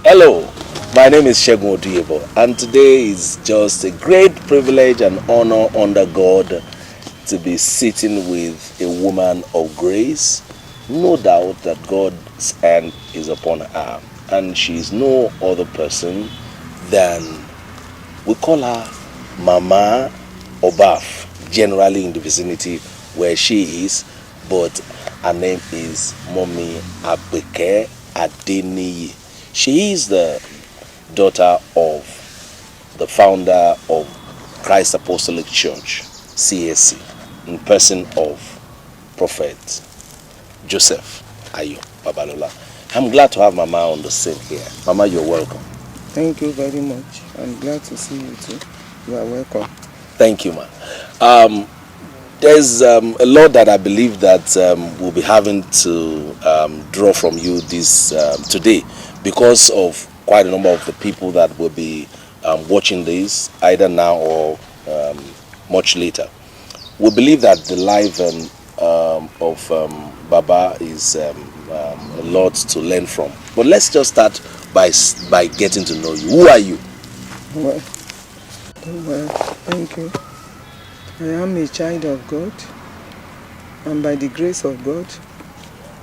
Hello, my name is 𝔸𝔸𝕃𝕆𝕃𝕍, and today is just a great privilege and honor under God to be sitting with a woman of grace. No doubt that God's hand is upon her, and she is no other person than, we call her Mama Obaf, generally in the vicinity where she is, but her name is Mommy Abeke Adeniyi. She is the daughter of the founder of Christ Apostolic Church, CAC, in person of Prophet Joseph Ayo Babalola. I'm glad to have Mama on the scene here. Mama, you're welcome. Thank you very much. I'm glad to see you too. You are welcome. Thank you, ma. There's a lot that I believe that we'll be having to draw from you this today, because of quite a number of the people that will be watching this either now or much later. We believe that the life of Baba is a lot to learn from. But let's just start by getting to know you. Who are you? Well, thank you. I am a child of God, and by the grace of God,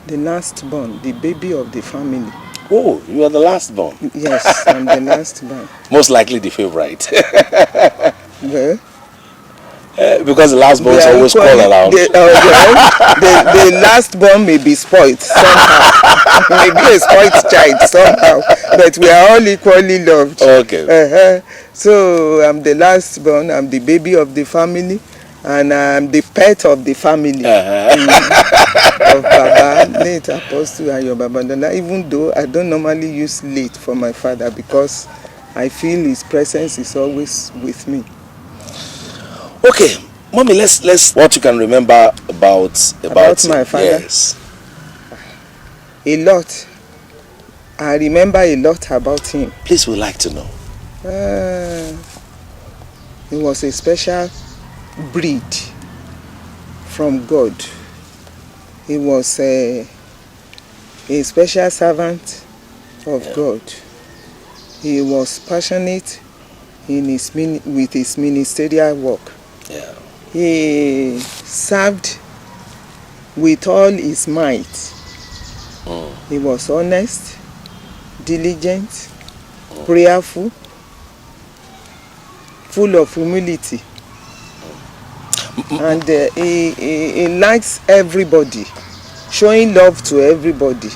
the last born, the baby of the family. Oh, you are the last born. Yes, I'm the last born. Most likely the favorite. Well, because the last borns always call around. The last born may be spoiled somehow. Maybe a spoiled child somehow. But we are all equally loved. Okay. So I'm the last born, I'm the baby of the family, and I'm the pet of the family. Of Baba, late Apostle Ayo Babalola, even though I don't normally use late for my father because I feel his presence is always with me. Okay, Mommy, let's what you can remember about my father. Yes. A lot. I remember a lot about him. Please, we'd like to know. He was a special breed from God. He was a special servant of God. He was passionate in with his ministerial work. Yeah. He served with all his might. He was honest, diligent, prayerful, full of humility. And he likes everybody, showing love to everybody.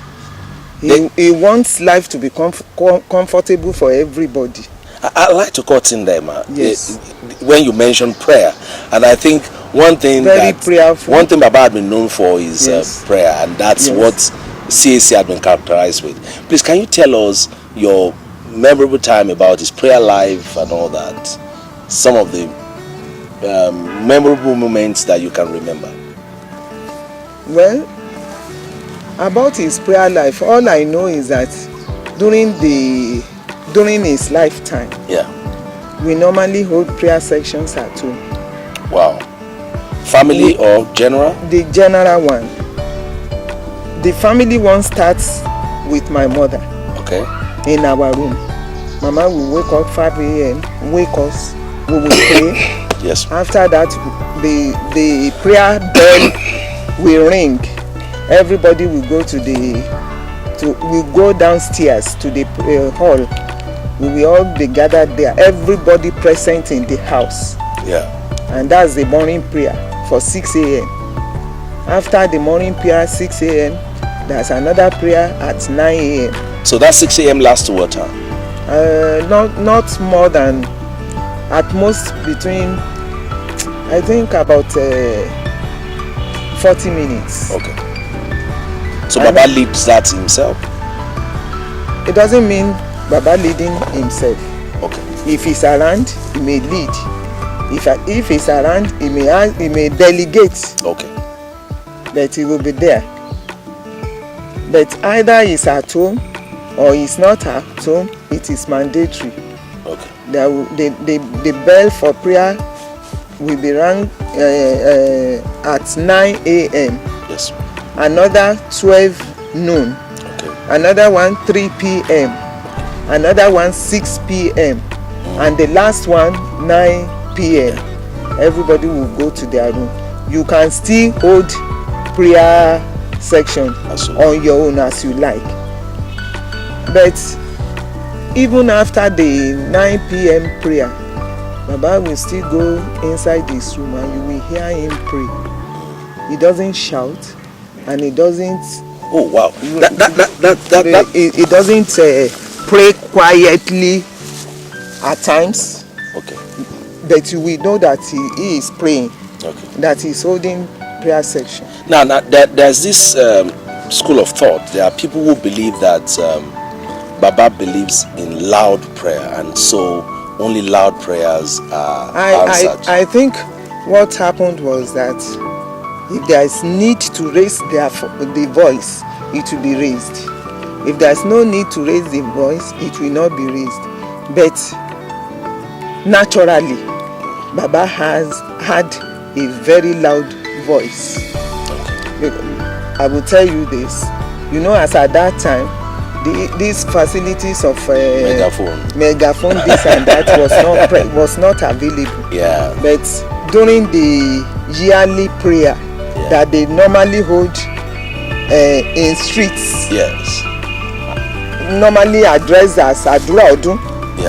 He wants life to be comfortable for everybody. I like to cut in there, ma. Yes. When you mention prayer, and I think one thing Baba had been known for is prayer, and that's what CAC had been characterized with. Please, can you tell us your memorable time about his prayer life and all that? Some of the memorable moments that you can remember. Well, about his prayer life, all I know is that during his lifetime, we normally hold prayer sections at home. Wow. Family or general? The general one. The family one starts with my mother. Okay. In our room. Mama will wake up 5 a.m., wake us, we will pray. Yes. After that, the prayer bell will ring. Everybody will go we go downstairs to the hall. We will all be gathered there. Everybody present in the house. Yeah. And that's the morning prayer for 6 a.m. After the morning prayer 6 a.m., there's another prayer at 9 a.m. So that 6 a.m. lasts to what time? Not more than, at most between, I think about 40 minutes. Okay. So Baba leads that himself? It doesn't mean Baba leading himself. Okay. If he's around, he may lead. If he's around, he may delegate. Okay. But he will be there. But either he's at home or he's not at home, it is mandatory. Okay. The bell for prayer will be rang at 9 a.m. Yes. Another 12 noon. Okay. Another one 3 p.m. another one 6 p.m. and the last one 9 p.m. Everybody will go to their room. You can still hold prayer section on your own as you like. But even after the 9 p.m. prayer, Baba will still go inside this room and you will hear him pray. He doesn't shout and he doesn't. Oh wow! He doesn't pray quietly at times. Okay. But you will know that he is praying. Okay. That he's holding prayer section. Now there's this school of thought. There are people who believe that Baba believes in loud prayer, and so only loud prayers are answered. I think what happened was that if there is need to raise the voice, it will be raised. If there is no need to raise the voice, it will not be raised. But naturally, Baba has had a very loud voice. I will tell you this. You know, as at that time, these facilities of megaphone, this and that was not available. Yeah. But during the yearly prayer that they normally hold in streets, yes, normally addressed as Adura Odun,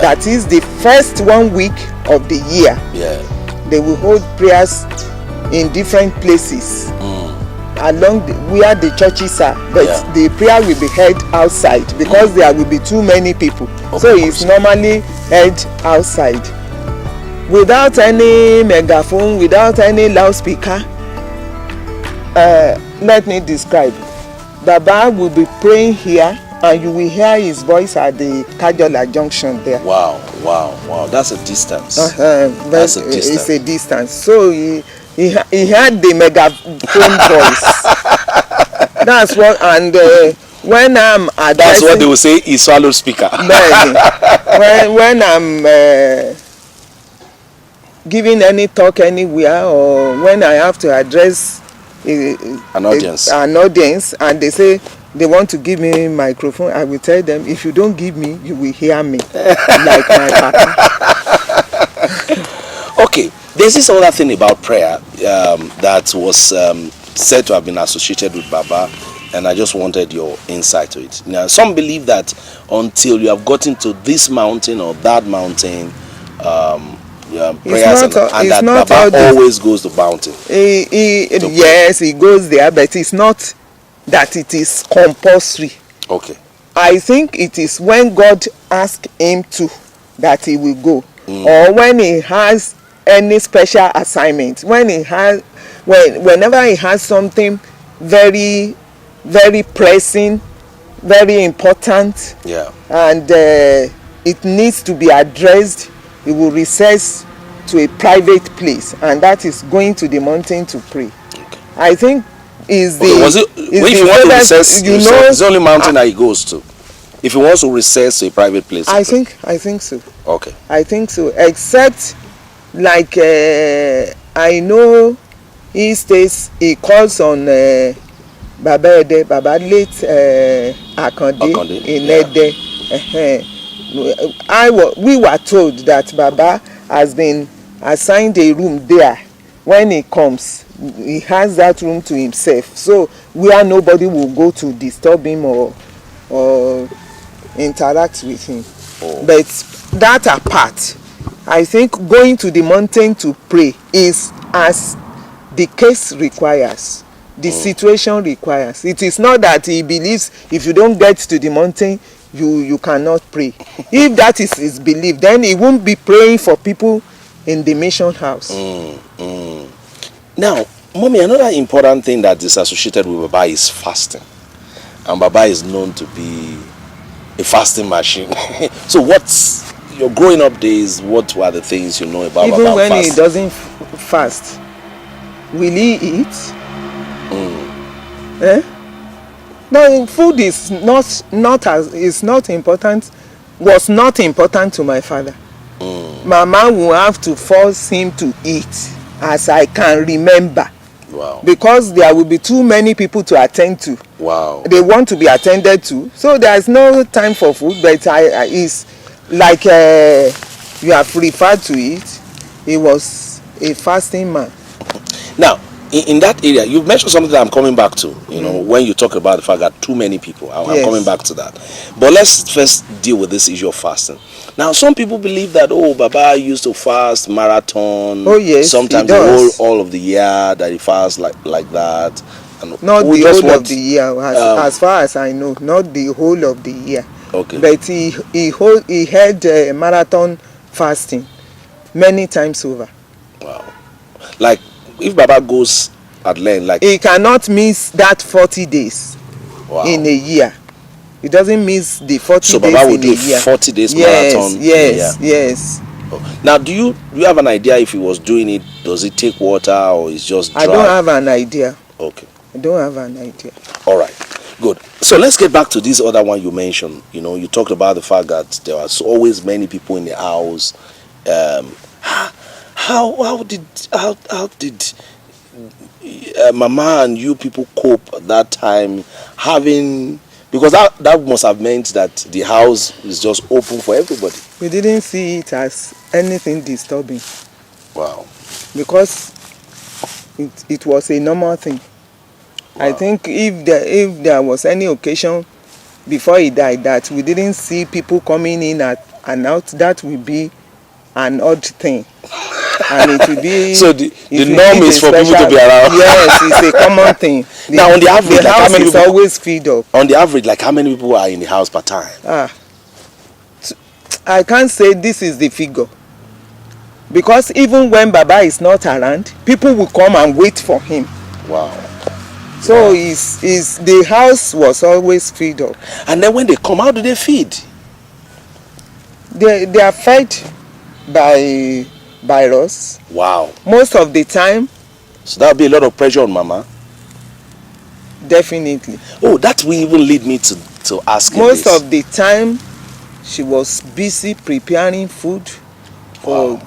that is the first 1 week of the year. Yeah. They will hold prayers in different places along where the churches are, but the prayer will be held outside because there will be too many people. So it's normally held outside without any megaphone, without any loudspeaker. Let me describe. Baba will be praying here and you will hear his voice at the 𝕸𝕸𝕃 junction there. Wow. That's a distance. That's a distance. It's a distance. So he had the megaphone voice. That's what, and when I'm addressing, that's what they will say, he swallowed speaker. when I'm giving any talk anywhere, or when I have to address an audience, and they say they want to give me a microphone, I will tell them, if you don't give me, you will hear me like my papa. Okay, there's this other thing about prayer that was said to have been associated with Baba, and I just wanted your insight to it. Now, some believe that until you have gotten to this mountain or that mountain, prayers and that Baba always goes to mountain. Yes, he goes there, but it's not that it is compulsory. Okay. I think it is when God asks him to that he will go, or when he has any special assignment. Whenever he has something very, very pressing, very important, and it needs to be addressed, he will recess to a private place, and that is going to the mountain to pray. Okay. I think is the if you want to recess, it's the only mountain that he goes to. If he wants to recess to a private place, I think so. Okay. I think so. Except like I know he calls on Baba late Akande in Ede. We were told that Baba has been assigned a room there. When he comes, he has that room to himself, so where nobody will go to disturb him or interact with him. But that apart, I think going to the mountain to pray is as the case requires, the situation requires. It is not that he believes if you don't get to the mountain, you cannot pray. If that is his belief, then he won't be praying for people in the mission house. Now, Mommy, another important thing that is associated with Baba is fasting. And Baba is known to be a fasting machine. So what's your growing up days, what were the things you know about Even Baba when fasting? he doesn't fast, will he eat? No, food is not important, was not important to my father. Mama will have to force him to eat, as I can remember. Wow. Because there will be too many people to attend to. Wow. They want to be attended to. So there is no time for food, but it's like you have referred to it. He was a fasting man. Now, in that area, you've mentioned something that I'm coming back to. You know, when you talk about the fact that too many people, I'm coming back to that. But let's first deal with this issue of fasting. Now, some people believe that Baba used to fast marathon. Oh yes, sometimes the whole all of the year that he fasts like that. And not the whole of the year, as far as I know, not the whole of the year. Okay. But he had marathon fasting many times over. Wow. Like, if Baba goes at length, like he cannot miss that 40 days in a year. He doesn't miss the 40 days in a year. So Baba will do 40 days marathon. Yes. Oh. Now, do you have an idea if he was doing it? Does it take water or is just dry? I don't have an idea. Okay. I don't have an idea. All right. Good. So let's get back to this other one you mentioned. You know, you talked about the fact that there was always many people in the house. How did Mama and you people cope at that time, because that must have meant that the house is just open for everybody. We didn't see it as anything disturbing. Wow. Because it was a normal thing. Wow. I think if there was any occasion before he died that we didn't see people coming in and out, that would be an odd thing. And it will be so the norm is for people to be around. Yes, it's a common thing. Now on the average, the house is always filled up. On the average, like how many people are in the house per time? I can't say this is the figure, because even when Baba is not around, people will come and wait for him. Wow. So the house was always filled up. And then when they come, how do they feed? They are fed by us. Wow. Most of the time. So that would be a lot of pressure on Mama. Definitely. Oh, that will even lead me to ask you most this. Of the time she was busy preparing food for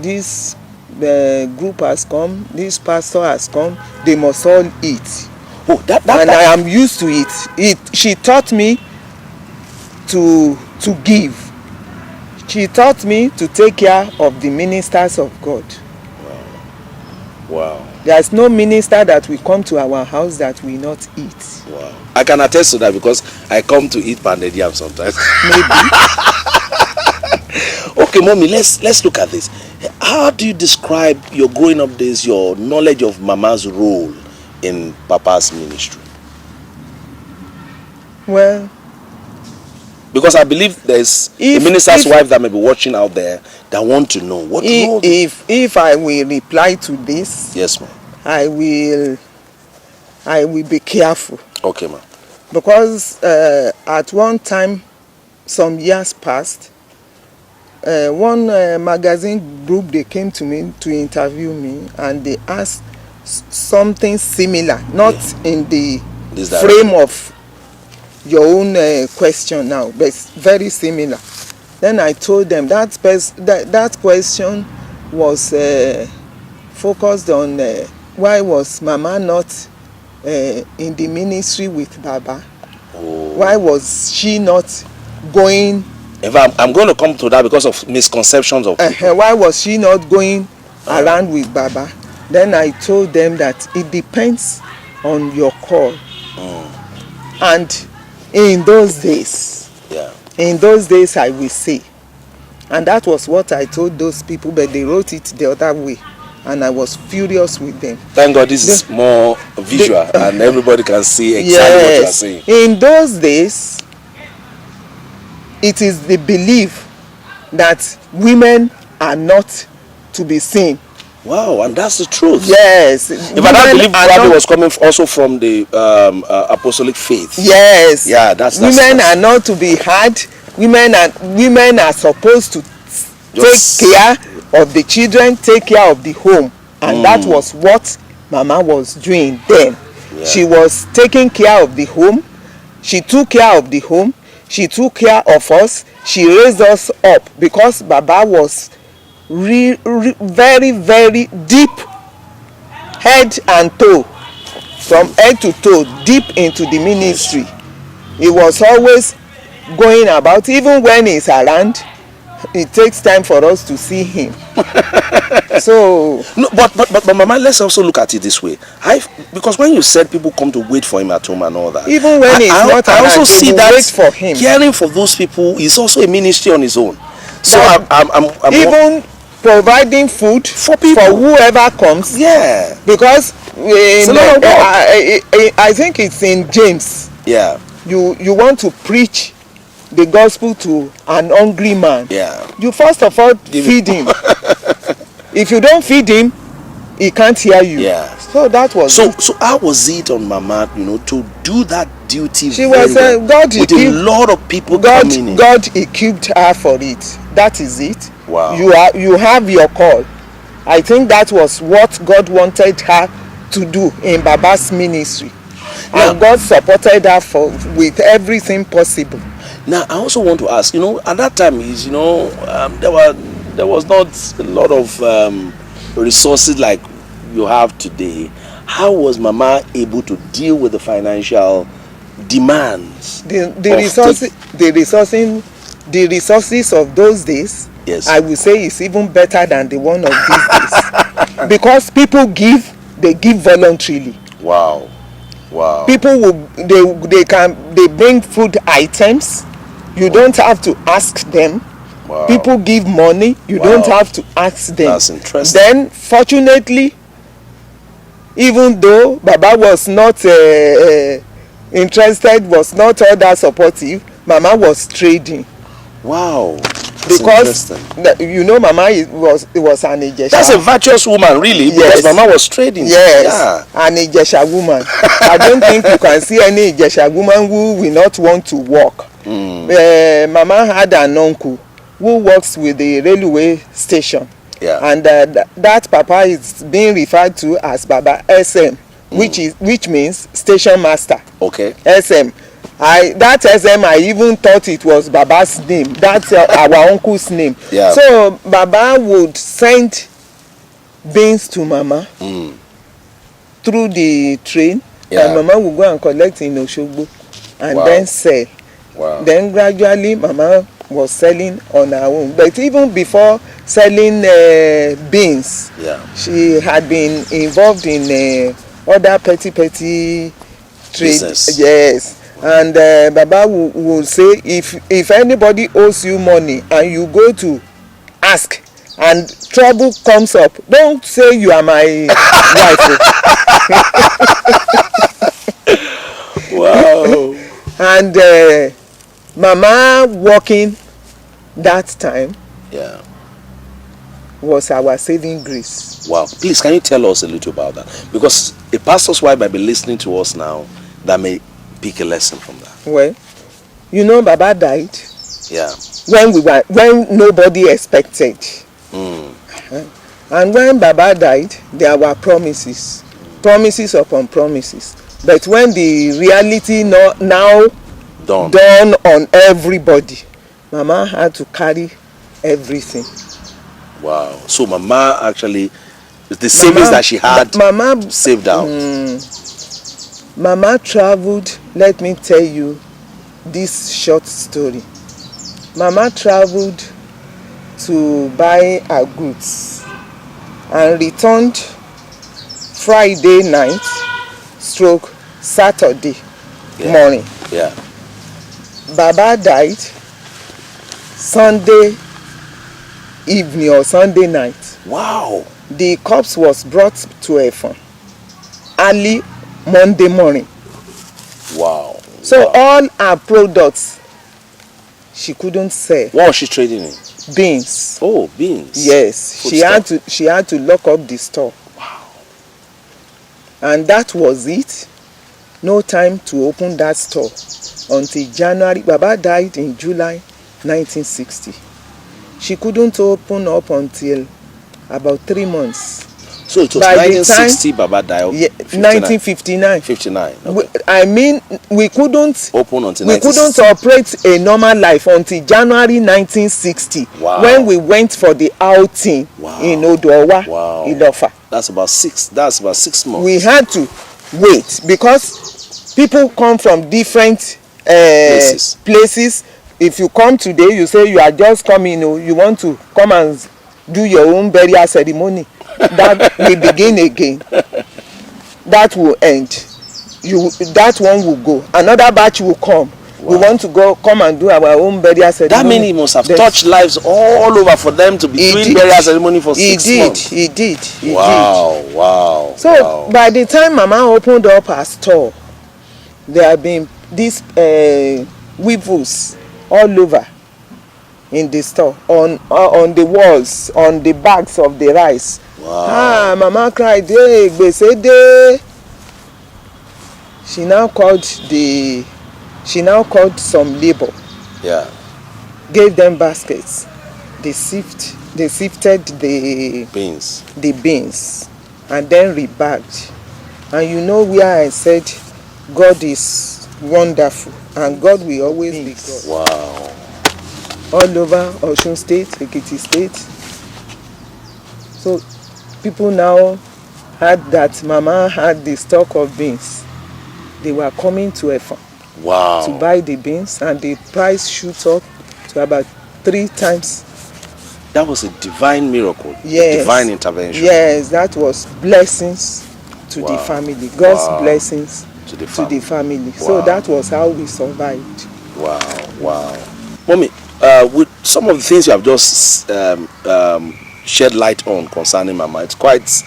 this group has come, this pastor has come, they must all eat. Oh, and I am used to it. She taught me to give. She taught me to take care of the ministers of God. Wow. There is no minister that will come to our house that will not eat. Wow. I can attest to that because I come to eat pounded yam sometimes. Maybe. Okay, Mommy, let's look at this. How do you describe your growing up days, your knowledge of Mama's role in Papa's ministry? Well, because I believe there's a minister's wife that may be watching out there that want to know what role. If I will reply to this, yes, ma'am, I will be careful. Okay, ma'am. Because at one time, some years past, one magazine group, they came to me to interview me, and they asked something similar, not in the frame of your own question now, but very similar. Then I told them that question was focused on why was Mama not in the ministry with Baba? Oh. Why was she not going? In fact, I'm going to come to that because of misconceptions of people. Why was she not going around with Baba? Then I told them that it depends on your call. And in those days, I will say, and that was what I told those people, but they wrote it the other way, and I was furious with them. Thank God this is more visual and everybody can see exactly what you are saying. In those days, it is the belief that women are not to be seen. Wow, and that's the truth. Yes. If I don't believe Bible was coming also from the apostolic faith. Yes. Yeah, that's women are not to be heard. Women are supposed to take care of the children, take care of the home, and that was what Mama was doing then. Yeah. She was taking care of the home. She took care of the home. She took care of us. She raised us up because Baba was very, very deep head and toe, from head to toe, deep into the ministry. He was always going about. Even when he's around, it takes time for us to see him. So no, but Mama, let's also look at it this way. Because when you said people come to wait for him at home and all that, even when he's not around, also see that wait for him. Caring for those people is also a ministry on his own. So I'm even providing food for people, for whoever comes. Yeah. Because I think it's in James. Yeah. You want to preach the gospel to an hungry man. Yeah. You first of all feed him. If you don't feed him, he can't hear you. Yeah. So that was so how was it on Mama, to do that duty? She was God with a lot of people coming in. God equipped her for it. That is it. Wow. You have your call. I think that was what God wanted her to do in Baba's ministry. Yeah. And God supported her with everything possible. Now I also want to ask, at that time there was not a lot of resources like you have today. How was Mama able to deal with the financial demands? The resources of those days, yes, I would say is even better than the one of these days. Because people they give voluntarily. Wow. People they bring food items. You don't have to ask them. Wow. People give money. You don't have to ask them. That's interesting. Then, fortunately, even though Baba was not interested, was not all that supportive, Mama was trading. Wow. Because Mama was an Ijesha. That's a virtuous woman, really. Yes. Because Mama was trading. Yes, yeah. An Ijesha woman. I don't think you can see any Ijesha woman who will not want to work. Mama had an uncle who works with the railway station. Yeah. And that Papa is being referred to as Baba SM, which means station master. Okay. SM. That SM, I even thought it was Baba's name. That's our uncle's name. Yeah. So Baba would send beans to Mama through the train. Yeah. And Mama would go and collect in Oshogbo and then sell. Wow. Then gradually Mama was selling on her own. But even before selling beans, she had been involved in other petty trade. Business. Yes. And Baba will say, if anybody owes you money and you go to ask and trouble comes up, don't say you are my wife. Wow. And Mama working that time was our saving grace. Wow. Please, can you tell us a little about that? Because a pastor's wife might be listening to us now that may pick a lesson from that. Well, Baba died. Yeah. When nobody expected. And when Baba died, there were promises upon promises. But when the reality now dawned on everybody, Mama had to carry everything. Wow. So Mama actually, the savings that she had, Mama saved out. Mama traveled, let me tell you this short story. Mama traveled to buy her goods and returned Friday night / Saturday morning. Yeah. Baba died Sunday evening or Sunday night. Wow. The corpse was brought to Efon early Monday morning. Wow. So all her products she couldn't sell. What was she trading in? Beans. Oh, beans. Yes. She had to lock up the store. Wow. And that was it. No time to open that store until January. Baba died in July 1960. She couldn't open up until about 3 months. So it was 1960 Baba died. Yeah, 1959. 59. Okay. I mean, we couldn't open until we couldn't operate a normal life until January 1960. Wow. When we went for the outing in Odowa, Ilofa. That's about 6 months. We had to wait because people come from different places. If you come today, you say you are just coming, you want to come and do your own burial ceremony. That will begin again. That will end. That one will go. Another batch will come. Wow. We want to come and do our own burial ceremony. That many must have touched lives all over for them to be doing burial ceremony for 6 months. He did. Wow. So by the time Mama opened up her store, there have been these weevils all over in the store, on the walls, on the bags of the rice. Wow. Mama cried, hey, gbese. She now called some labor. Yeah. Gave them baskets. They sifted the beans and then rebagged. And you know where I said God is wonderful and God will always be God. Wow. All over Osun State, Ekiti State. So people now had that Mama had the stock of beans. They were coming to Efon to buy the beans, and the price shoot up to about 3 times. That was a divine miracle. Yes. A divine intervention. Yes, that was blessings to the family. God's blessings to the family. So that was how we survived. Wow. Mommy, with some of the things you have just shed light on concerning Mama, it's quite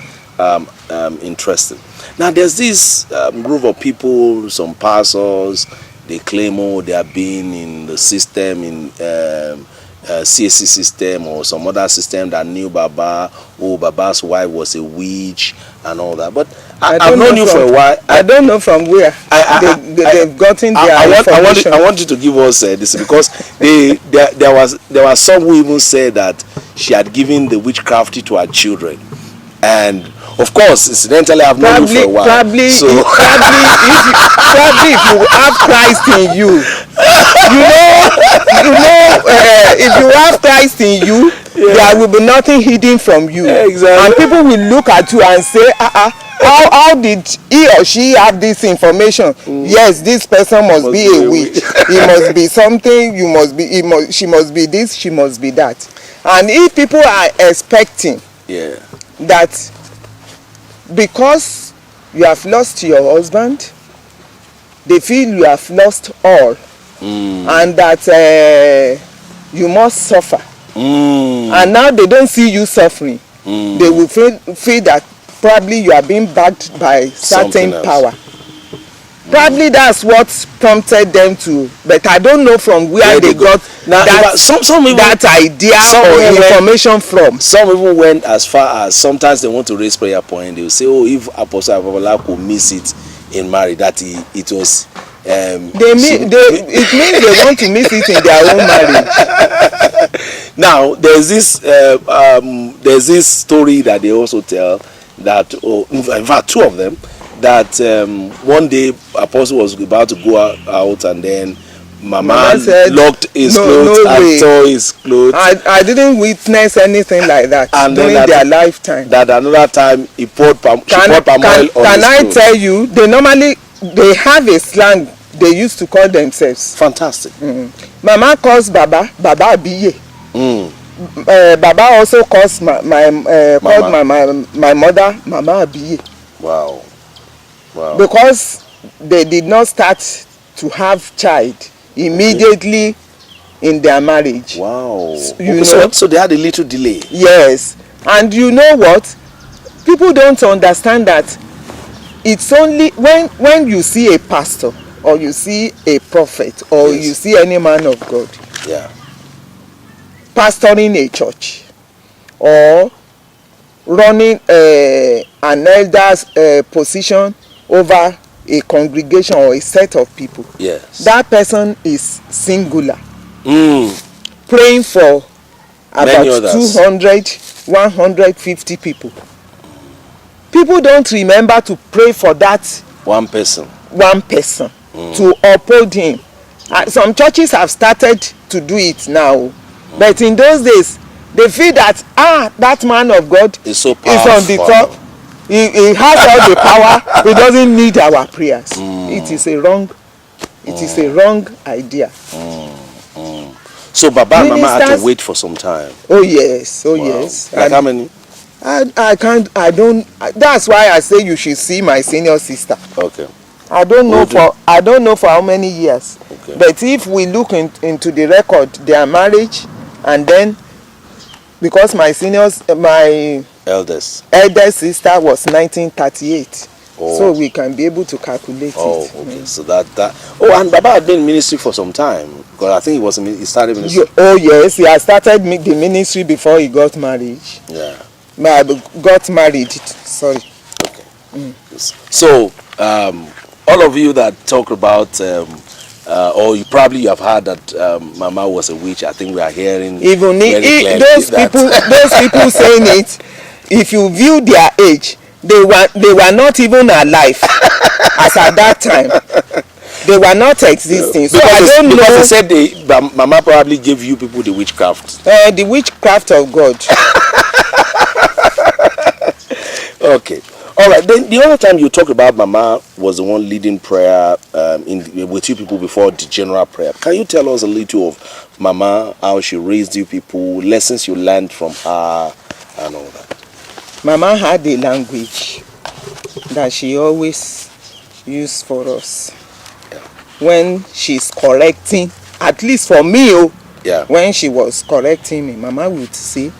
interesting. Now there's this group of people, some pastors, they claim they have been in the system, in CSC system or some other system that knew Baba. Baba's wife was a witch and all that. But I've known you for a while. I don't know from where they've gotten their information. I want you to give us this, because there was some who even said that she had given the witchcraft to her children. And of course, incidentally, I've known you for a while. Probably if you have Christ in you, if you have Christ in you, there will be nothing hidden from you. Exactly. And people will look at you and say, how did he or she have this information? Yes, this person must be a witch. He must be something. She must be this. She must be that. And if people are expecting that because you have lost your husband, they feel you have lost all, and that you must suffer, and now they don't see you suffering. They will feel that probably you are being backed by certain power. Probably that's what prompted them to, but I don't know from where they got that idea or information from. Some even went as far as sometimes they want to raise prayer point. They will say, if Apostle Ayo Babalola could miss it in marriage, that it was. It means they want to miss it in their own marriage. Now there's this story that they also tell that, in fact, 2 of them. That one day Apostle was about to go out, and then Mama said, locked his clothes and tore his clothes. I didn't witness anything like that during their lifetime. That another time he poured palm oil on his clothes. Can I tell you, they have a slang they used to call themselves. Fantastic. Mama calls Baba Abiye. Baba also calls my mother Mama Abiye. Wow. Because they did not start to have child immediately in their marriage. Wow. So they had a little delay. Yes. And you know what? People don't understand that it's only when you see a pastor or you see a prophet or you see any man of God pastoring a church or running an elder's position over a congregation or a set of people. Yes. That person is singular. Praying for about 200, 150 people. People don't remember to pray for that one person to uphold him. Some churches have started to do it now, but in those days they feel that that man of God is so is on the top. He has all the power. He doesn't need our prayers. It is a wrong idea. So Baba and Mama had to wait for some time. Oh yes, yes. Like how many? I don't. That's why I say you should see my senior sister. Okay. I don't know for how many years. Okay. But if we look into the record, their marriage, and then because my eldest sister was 1938. Oh. So we can be able to calculate it. Okay. So that. And Baba had been in ministry for some time, because I think he started ministry. Oh yes, he had started the ministry before he got married. Yeah. Got married. Sorry. Okay. So all of you that talk about, or you probably have heard that Mama was a witch. I think we are hearing. Even those people saying it, if you view their age, they were not even alive as at that time. They were not existing. So I don't know. Because they said Mama probably gave you people the witchcraft. The witchcraft of God. Okay. All right. Then the other time you talked about Mama was the one leading prayer with you people before the general prayer. Can you tell us a little of Mama, how she raised you people, lessons you learned from her, and all that? Mama had a language that she always used for us. Yeah. When she's correcting, at least for me, when she was correcting me, Mama would say,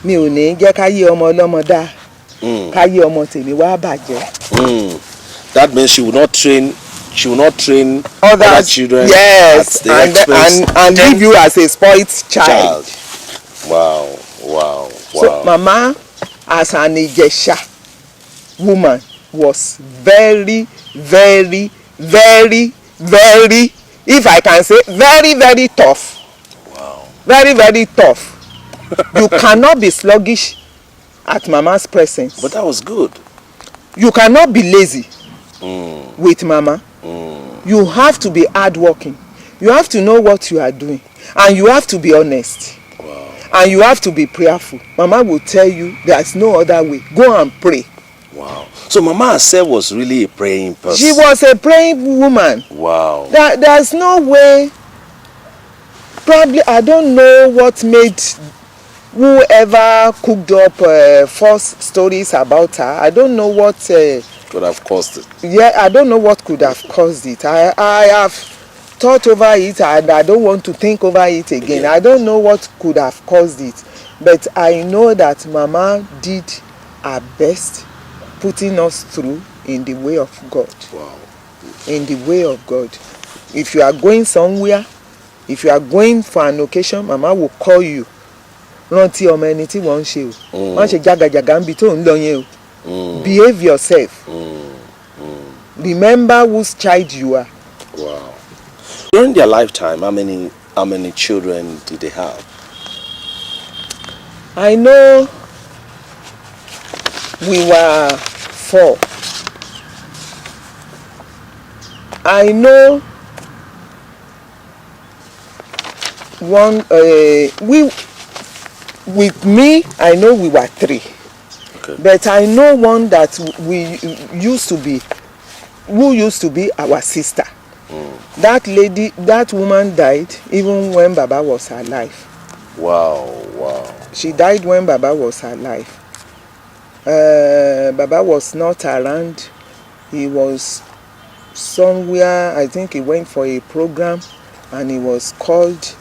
"Mi ò ní jẹ́ káyé ọmọ ọlọ́mọ dá, káyé ọmọ tèmi wá bàjẹ́." That means she will not train other children. Yes, and leave you as a spoiled child. Wow. So Mama, as an Ijesha woman, was very, very, very, very, if I can say, very, very tough. Wow. Very, very tough. You cannot be sluggish at Mama's presence. But that was good. You cannot be lazy with Mama. You have to be hardworking. You have to know what you are doing. And you have to be honest. Wow. And you have to be prayerful. Mama will tell you there's no other way. Go and pray. Wow. So Mama herself was really a praying person. She was a praying woman. Wow. There's no way. Probably, I don't know what made whoever cooked up false stories about her. I don't know what could have caused it. Yeah, I don't know what could have caused it. I have thought over it and I don't want to think over it again. I don't know what could have caused it. But I know that Mama did her best putting us through in the way of God. Wow. In the way of God. If you are going somewhere, if you are going for an occasion, Mama will call you. Rántí ọmọ ẹni tí wọ́n ń ṣe o. Wọ́n ṣe jágajàgà níbi tó ń lọ yẹn o. Behave yourself. Remember whose child you are. Wow. During their lifetime, how many children did they have? I know we were 4. I know one with me, I know we were 3. Okay. But I know one that who used to be our sister. That woman died even when Baba was alive. Wow. She died when Baba was alive. Baba was not around. He was somewhere, I think he went for a program and he was called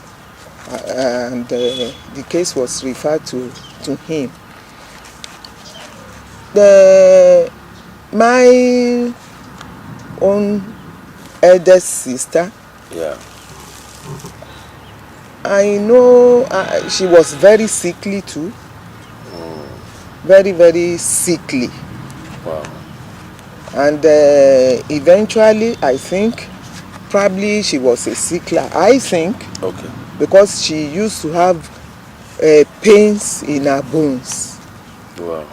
and the case was referred to him. My own eldest sister, I know she was very sickly too. Very, very sickly. Wow. And eventually, I think, probably she was a sickler. I think. Okay. Because she used to have pains in her bones. Wow.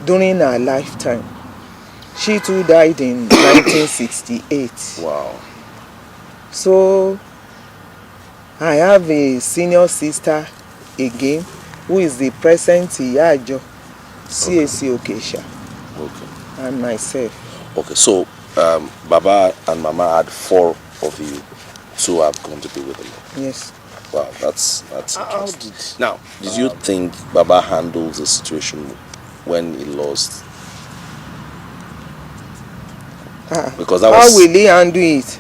During her lifetime. She too died in 1968. Wow. So, I have a senior sister again, who is the present 𝔸𝔸𝕃𝕇 𝔸𝔸𝕃𝕍 Okay. and myself. Okay, so Baba and Mama had 4 of you. 2 have gone to be with the Lord. Yes. Wow, that's interesting. Now, did you think Baba handled the situation when he lost? Because that how was... will he handle it?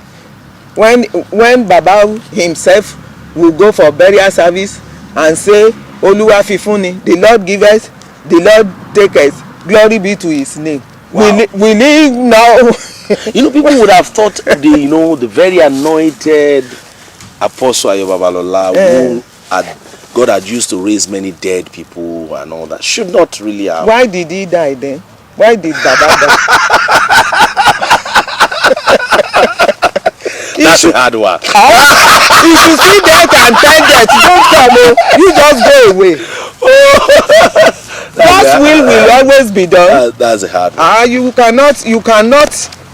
When Baba himself will go for burial service and say, Oluwa fifuni, the Lord giveth, the Lord taketh, glory be to his name. Wow. Will he now? People would have thought the very anointed Apostle Ayo Babalola, who God had used to raise many dead people and all that, should not really have. Why did he die then? Why did Baba die? That's a hard one. If you see death and tell death, don't come. You just go away. God's will always be done. That's a hard one.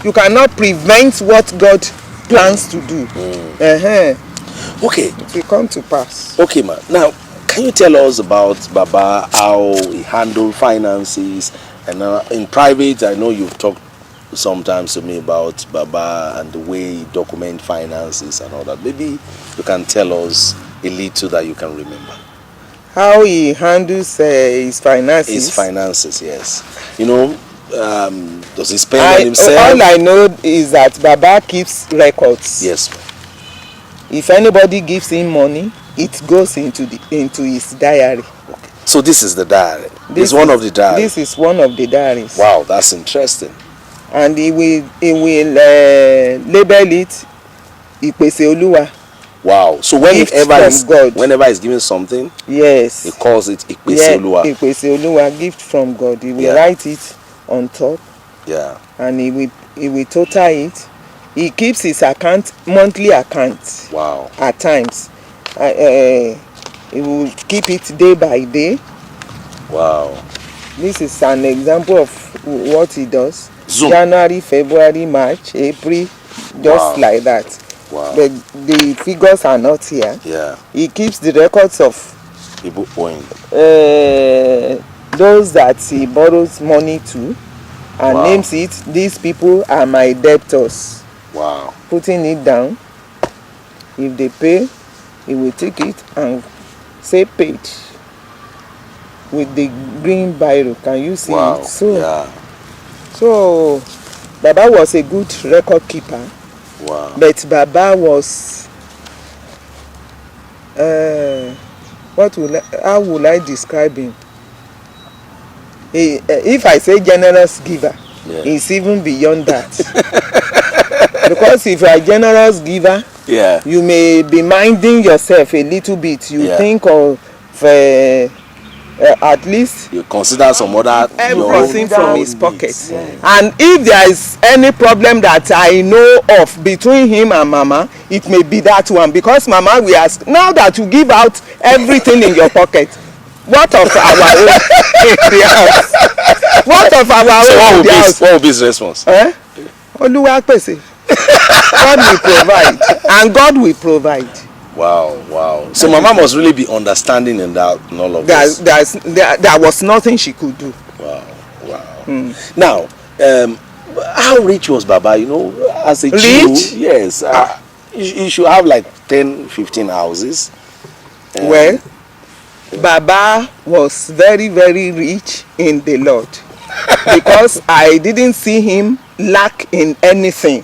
You cannot prevent what God plans to do. Okay. It will come to pass. Okay, man. Now, can you tell us about Baba, how he handled finances? And in private, I know you've talked sometimes to me about Baba and the way he documents finances and all that. Maybe you can tell us a little that you can remember. How he handles his finances? His finances, yes. Does he spend on himself? All I know is that Baba keeps records. Yes. If anybody gives him money, it goes into his diary. Okay. So this is the diary. This is one of the diaries. This is one of the diaries. Wow, that's interesting. And he will label it 𝕊𝕋𝕍𝕊𝕋. Wow. So whenever he's giving something, yes, he calls it 𝕊𝕋𝕍𝕊𝕋. 𝕊𝕋𝕍𝕊𝕋, gift from God. He will write it on top. Yeah. And he will total it. He keeps his monthly account. Wow. At times. He will keep it day by day. Wow. This is an example of what he does. Zoom. January, February, March, April, just like that. Wow. But the figures are not here. Yeah. He keeps the records of people owing those that he borrows money to, and names it, these people are my debtors. Wow. Putting it down. If they pay, he will take it and say paid with the green biro. Can you see it? So Baba was a good record keeper. Wow. But Baba was how will I describe him? If I say generous giver, it's even beyond that. Because if you are a generous giver, you may be minding yourself a little bit. You think of at least you consider some other everything from his pocket. And if there is any problem that I know of between him and Mama, it may be that one. Because Mama will ask, now that you give out everything in your pocket, what of our own in the house? What of our own in the house? What will be his response? Oluwa pese. God will provide, and God will provide. Wow. So Mama must really be understanding in all of this. There was nothing she could do. Wow. Now, how rich was Baba? As a Jew, yes, you should have like 10, 15 houses. Well, Baba was very, very rich in the Lord, because I didn't see him lack in anything.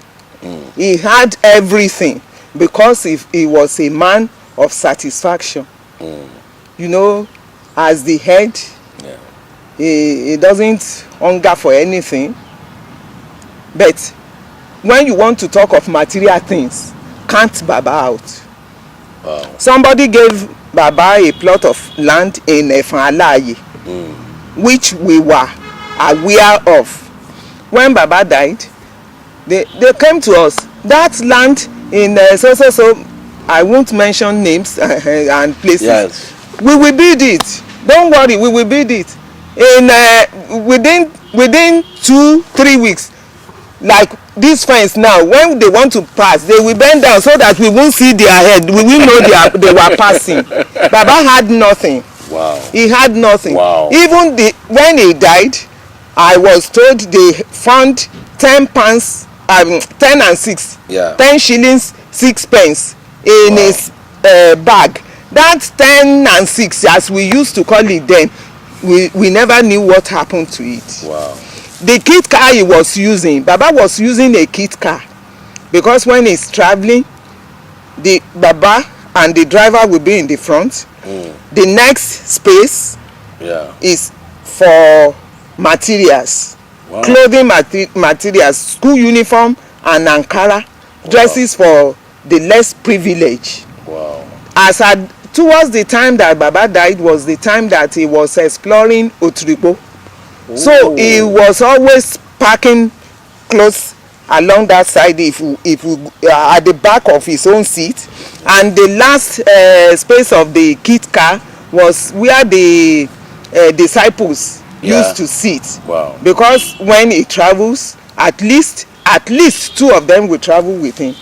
He had everything, because he was a man of satisfaction. As the head, he doesn't hunger for anything. But when you want to talk of material things, count Baba out. Wow. Somebody gave Baba a plot of land in 𝕊𝕋𝕋, which we were aware of. When Baba died, they came to us. That land in so I won't mention names and places. Yes. We will build it. Don't worry, we will build it. In within 2-3 weeks. Like this fence now, when they want to pass, they will bend down so that we won't see their head. We will know they were passing. Baba had nothing. Wow. Wow. He had nothing. Wow. Even when he died, I was told they found 10 pounds, 10 and 6, Yeah. 10 shillings, 6 pence in his bag. That 10 and 6, as we used to call it then, we never knew what happened to it. Wow. The kit car he was using, Baba was using a kit car, because when he's traveling, the Baba and the driver will be in the front. The next space is for materials, clothing materials, school uniform and Ankara, dresses for the less privileged. Wow. Towards the time that Baba died was the time that he was exploring Otribo. So he was always parking close along that side if at the back of his own seat, and the last space of the kit car was where the disciples used to sit. Wow. Because when he travels, at least 2 of them will travel with him.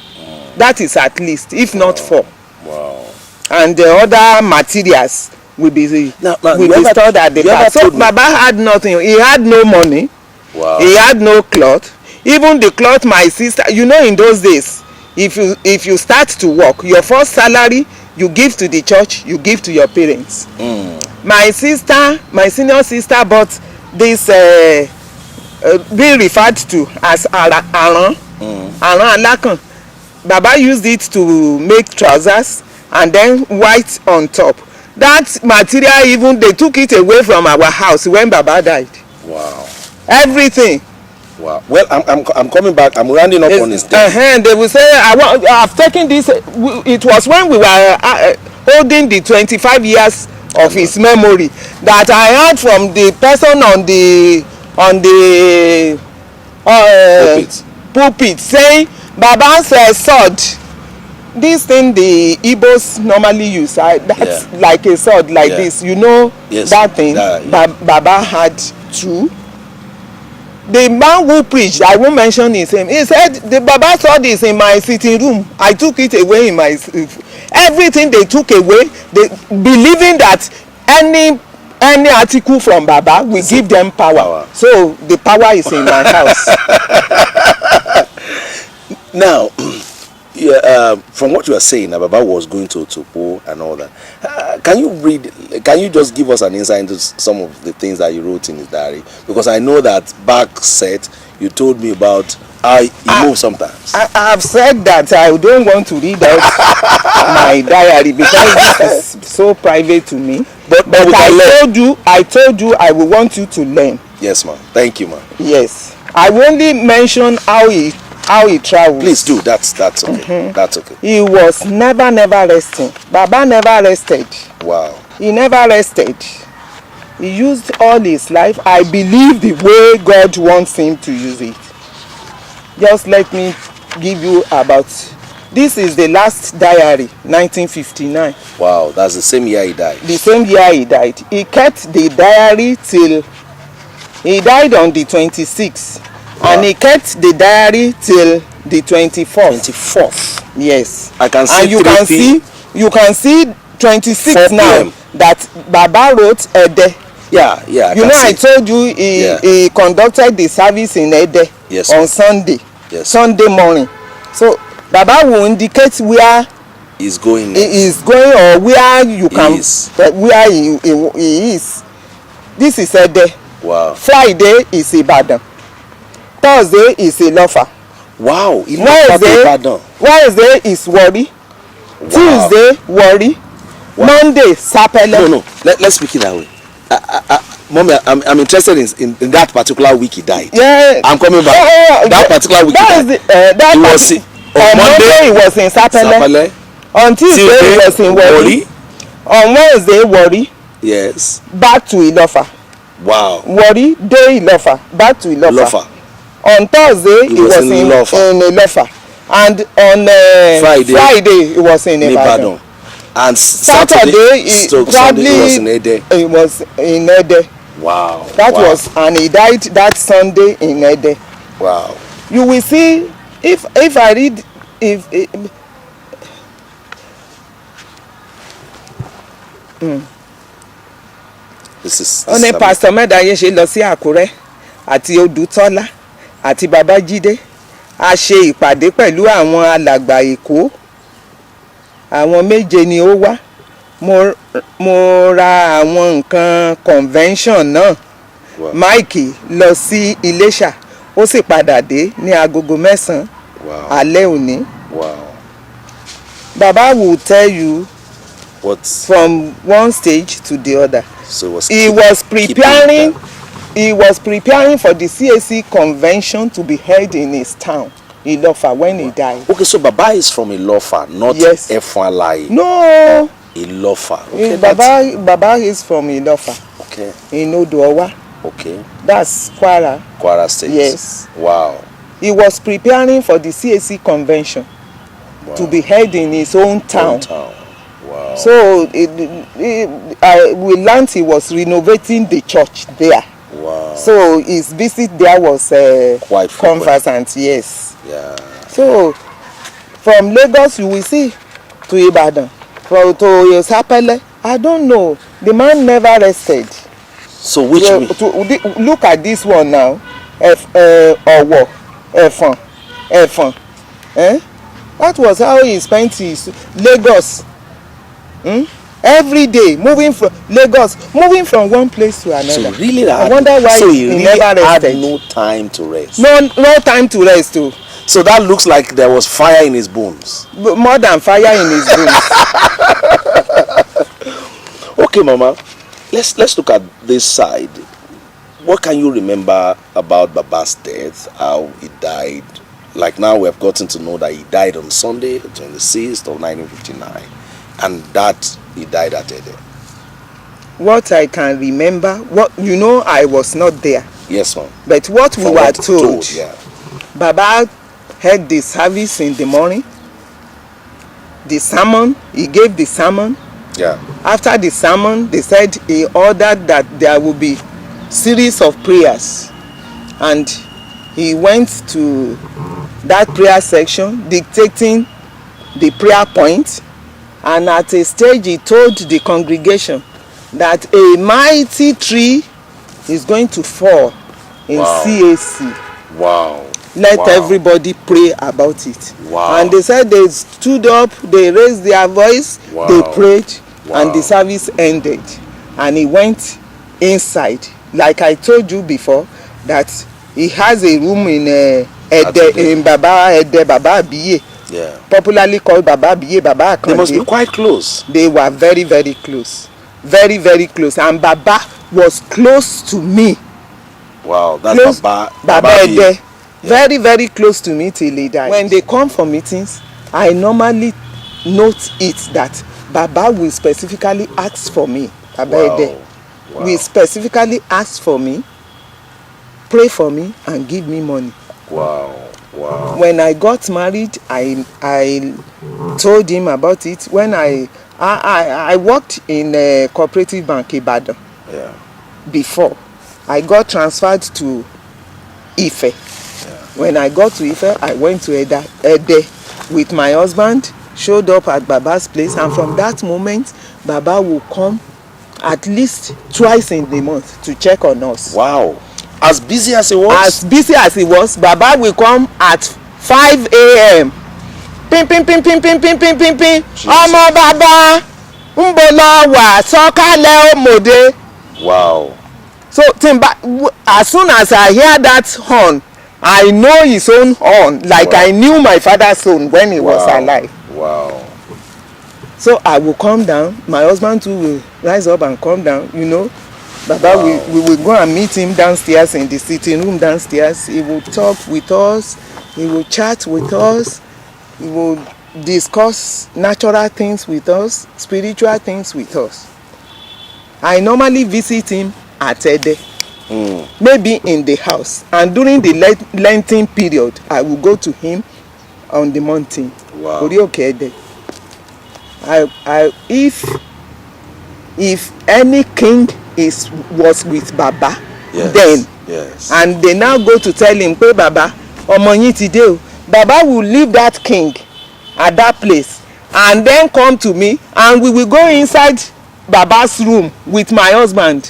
That is at least, if not 4. Wow. And the other materials will be stored at the back. So Baba had nothing. He had no money. Wow. He had no cloth. Even the cloth my sister, in those days, if you start to work, your first salary you give to the church, you give to your parents. My senior sister bought this being referred to as aran alakan. Baba used it to make trousers and then white on top. That material, even they took it away from our house when Baba died. Wow. Everything. Wow. Well, I'm coming back. I'm rounding up on this thing. They will say, I've taken this. It was when we were holding the 25 years of his memory that I heard from the person on the pulpit saying, Baba's sword. This thing the Igbos normally use, that's like a sword like this. Yes. That thing. Baba had 2. The man who preached, I won't mention his name, he said, the Baba sword is in my sitting room. I took it away in my... Everything they took away, believing that any article from Baba will give them power. So the power is in my house. Now, from what you are saying, Baba was going to Topo and all that. Can you just give us an insight into some of the things that you wrote in his diary? Because I know that back set, you told me about how he moved sometimes. I have said that I don't want to read out my diary because this is so private to me. But I told you I will want you to learn. Yes, ma'am. Thank you, ma'am. Yes. I only mention how he traveled. Please do. That's okay. That's okay. He was never resting. Baba never rested. Wow. He never rested. He used all his life. I believe the way God wants him to use it. Just let me give you about. This is the last diary, 1959. Wow, that's the same year he died. The same year he died. He kept the diary till he died on the 26th. Wow. And he kept the diary till the 24th. 24th. Yes. I can see. And you can see 26th now that Baba wrote Ede. Yeah. I told you he conducted the service in Ede on Sunday. Yes. Sunday morning. So Baba will indicate where he's going. He is going or where you can where he is. This is Ede. Wow. Friday is Ibadan. Thursday is Ilofa. Wow. Wednesday is Warri. Wow. Tuesday Warri. Wow. Monday Sapele. No. Let's speak it that way. Mommy, I'm interested in that particular week he died. Yeah. I'm coming back. That particular week he died. On Monday he was in Sapele. On Tuesday he was in Warri. On Wednesday Warri. Yes. Back to Ilofa. Wow. Warri, day Ilofa. Back to Ilofa. On Thursday he was in Ilofa. And on Friday he was in Ibadan. And Saturday Sunday he was in Ede. He was in Ede. Wow. And he died that Sunday in Ede. Wow. You will see if I read ó ní Pastor Mẹ́dàáyé ṣe lọ sí Àkúrẹ́ àti Odùtọ́lá àti Babájídé a ṣe ìpàdé pẹ̀lú àwọn alàgbà Èkó àwọn 7 ni ó wá mo ra àwọn nǹkan convention náà Mike lọ sí Iléṣà ó sì padà dé ní agogo 9 alẹ́ òní. Baba will tell you from one stage to the other. So he was preparing for the CAC convention to be held in his town, Ilofa, when he died. Okay, so Baba is from Ilofa, not Efualaye. No. Ilofa. Okay, Baba is from Ilofa. Okay. In Odowa. Okay. That's Kwara. Kwara State. Yes. Wow. He was preparing for the CAC convention to be held in his own town. Wow. So we learned he was renovating the church there. Wow. So his visit there was quite conversant. Yes. Yeah. So from Lagos you will see to Ibadan, to 𝕸𝕊𝕋. I don't know. The man never rested. So which look at this one now. Ọ̀wọ̀, Ẹ̀fọ̀n. That was how he spent his Lagos. Every day moving from one place to another. So really I wonder why he really never rested. Had no time to rest. No time to rest too. So that looks like there was fire in his bones. More than fire in his bones. Okay, Mama. Let's look at this side. What can you remember about Baba's death? How he died? Like now we have gotten to know that he died on Sunday, the 26th of 1959, and that he died at Ede. What I can remember, I was not there. Yes, ma'am. But what we were told, yeah. Baba had the service in the morning. The sermon, he gave the sermon. Yeah. After the sermon, they said he ordered that there will be series of prayers, and he went to that prayer section dictating the prayer point, and at a stage he told the congregation that a mighty tree is going to fall in CAC. Wow. Let everybody pray about it. Wow. And they said they stood up, they raised their voice, they prayed, and the service ended. And he went inside. Like I told you before, that he has a room in Baba Abiye. Yeah. Popularly called Baba Abiye, Baba Akande. They must be quite close. They were very, very close. Very, very close. And Baba was close to me. Wow, that's Baba Ede. Yeah. Very, very close to me till he died. When they come for meetings, I normally note it that Baba will specifically ask for me. Baba Ede will specifically ask for me, pray for me, and give me money. Wow. When I got married, I told him about it. When I worked in a cooperative bank in Ibadan. Yeah. Before I got transferred to Ife. Yeah. When I got to Ife, I went to Ede with my husband, showed up at Baba's place, and from that moment, Baba will come at least twice in the month to check on us. Wow. As busy as he was? As busy as he was, Baba will come at 5 a.m. Pin. Ọmọ Baba, Mbolo wa sọ̀kalẹ̀ òmòdé. Wow. So as soon as I hear that horn, I know his own horn, like I knew my father's own when he was alive. Wow. So I will come down. My husband too will rise up and come down. Baba, we will go and meet him downstairs in the sitting room downstairs. He will talk with us. He will chat with us. He will discuss natural things with us, spiritual things with us. I normally visit him at Ede, maybe in the house. And during the Lenten period, I will go to him on the mountain. Wow. Ede. If any king was with Baba, then, and they now go to tell him, "Hey Baba, ọmọ yín ti dé o," Baba will leave that king at that place and then come to me, and we will go inside Baba's room with my husband.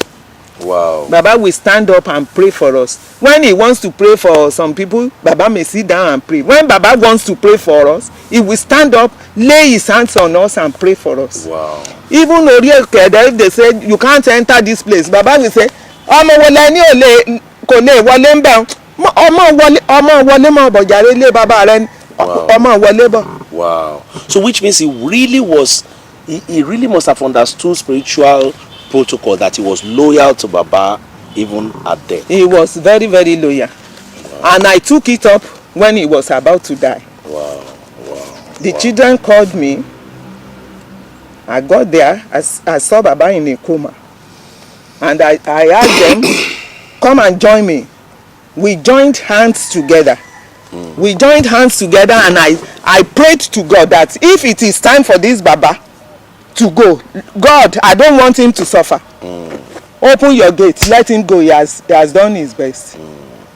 Wow. Baba will stand up and pray for us. When he wants to pray for some people, Baba may sit down and pray. When Baba wants to pray for us, he will stand up, lay his hands on us and pray for us. Wow. Even if they say you can't enter this place, Baba will say, ọmọ wọlé ní òlé kò lè wọlé ń bẹ̀ ọmọ wọlé mọ̀ bọ̀jàre lé bàbá rẹ ọmọ wọlé bọ̀. Wow. So which means he really must have understood spiritual protocol, that he was loyal to Baba even at death. He was very, very loyal. Wow. And I took it up when he was about to die. Wow. Wow. The children called me. I got there. I saw Baba in a coma. And I asked them, come and join me. We joined hands together. We joined hands together, and I prayed to God that if it is time for this Baba to go, God, I don't want him to suffer. Open your gate, let him go. He has done his best.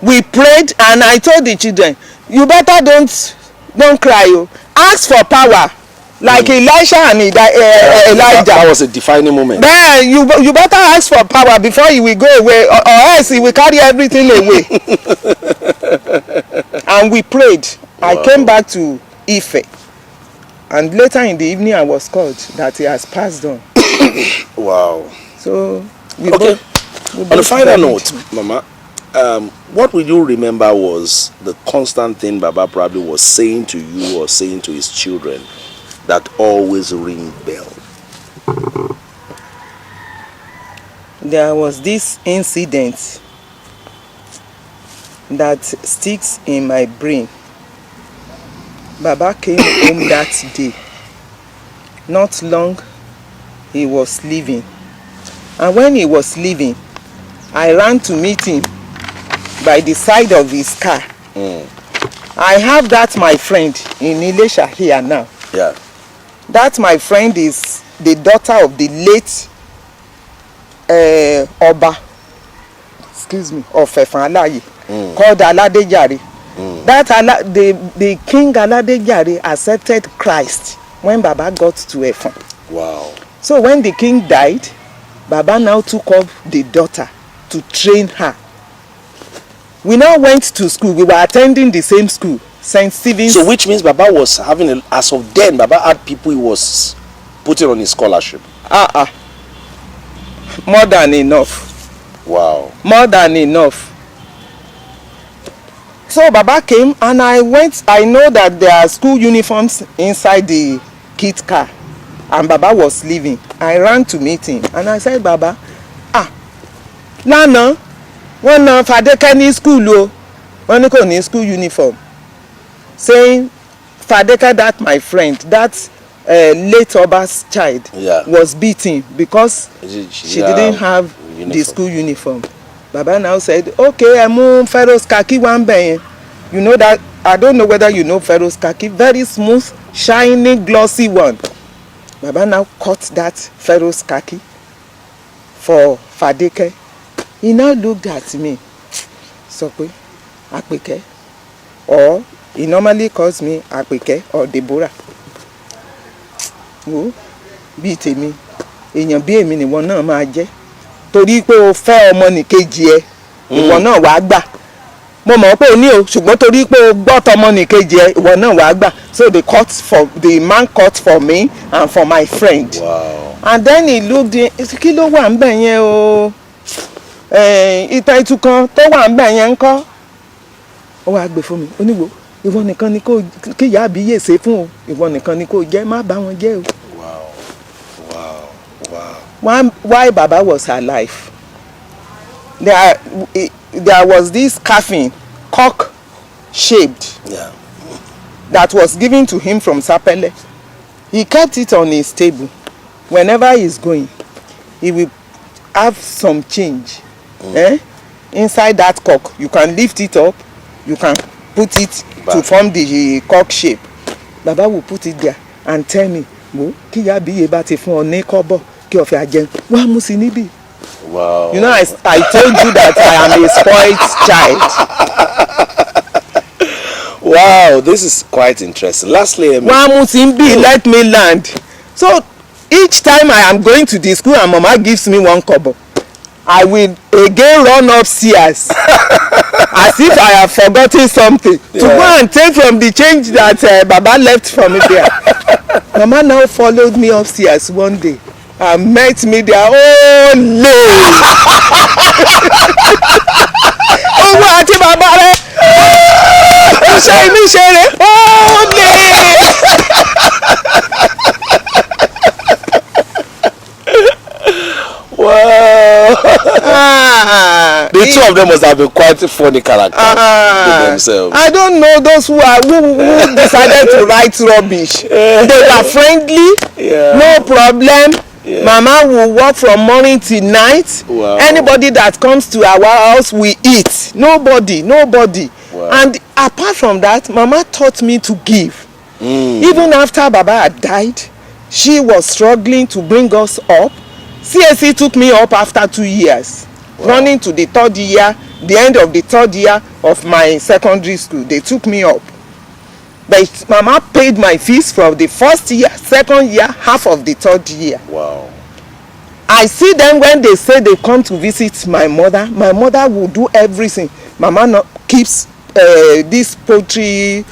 We prayed, and I told the children, you better don't cry. You ask for power, like Elisha and Elijah. That was a defining moment. Then you better ask for power before he will go away, or else he will carry everything away. And we prayed. Wow. I came back to Ife. And later in the evening, I was called that he has passed on. Wow. So, we on a final note, Mama, what will you remember was the constant thing Baba probably was saying to you or saying to his children that always ring bell? There was this incident that sticks in my brain. Baba came home that day. Not long, he was leaving. And when he was leaving, I ran to meet him by the side of his car. I have that my friend in 𝕊𝕋 here now. Yeah. That my friend is the daughter of the late Oba, of Efan called 𝕨 That the King 𝕨 accepted Christ when Baba got to Efan. Wow. So when the king died, Baba now took up the daughter to train her. We now went to school. We were attending the same school, St. Stephen's. So which means Baba was having, as of then, Baba had people he was putting on his scholarship. More than enough. Wow. More than enough. So Baba came, and I know that there are school uniforms inside the kid car, and Baba was leaving. I ran to meet him, and I said, Baba, Lana, one of Fadeka school, one school uniform, saying, Fadeka, that my friend, that late Oba's child, was beaten because she didn't have the school uniform. Baba now said, okay, I'm Pharaoh's khaki one bay. You know that, I don't know whether you know Pharaoh's khaki, very smooth, shiny, glossy one. Baba now cut that Pharaoh's khaki for Fadeke. He now looked at me, Sokwe, Apeke, or he normally calls me Apeke or Deborah. Wo, bí tèmi, èèyàn bí èmi ni wọ́n náà máa jẹ́. Torí pé o fẹ́ ọmọ nìkejì ẹ, ìwọ náà wàá gbà. Mo mọ̀ pé o ní o, ṣùgbọ́n torí pé o gbọ́ tọmọ nìkejì ẹ, ìwọ náà wàá gbà. So the man cut for me and for my friend. Wow. And then he looked in, kí ló wà ńbẹ̀ yẹn o? Ìtàn ìtúkan tó wà ńbẹ̀ yẹn ńkọ́? Ó wá gbé fún mi, ó ní wo, ìwọ nìkan ni kí ìyá àbíyè ṣe fún o, ìwọ nìkan ni kó jẹ́, má bá wọn jẹ́ o. Why Baba was alive, there was this coffin, cock-shaped, that was given to him from Sapele. He kept it on his table. Whenever he's going, he will have some change inside that cock. You can lift it up, you can put it to form the cock shape. Baba will put it there and tell me, kí ìyá àbíyè bá ti fún ọ ní kọ́bọ̀. Wow. You know, I told you that I am a spoiled child. Wow, this is quite interesting. Lastly, let me land. So each time I am going to the school and Mama gives me one kobo, I will again run upstairs as if I have forgotten something to go and take from the change that Baba left for me there. Mama now followed me upstairs one day and met me there. Oh no! Owó àti bàbá rẹ̀ ṣe mi ṣe rẹ̀ ó lè. Wow. The two of them must have been quite funny characters to themselves. I don't know those who decided to write rubbish. They were friendly, no problem. Yeah. Mama will work from morning till night. Wow. Anybody that comes to our house, we eat. Nobody. Wow. And apart from that, Mama taught me to give. Even after Baba had died, she was struggling to bring us up. CSC took me up after 2 years. Wow. Running to the 3rd year, the end of the 3rd year of my secondary school, they took me up. But Mama paid my fees from the 1st year, 2nd year, half of the 3rd year. Wow. I see them when they say they come to visit my mother. My mother will do everything. Mama keeps this poultry.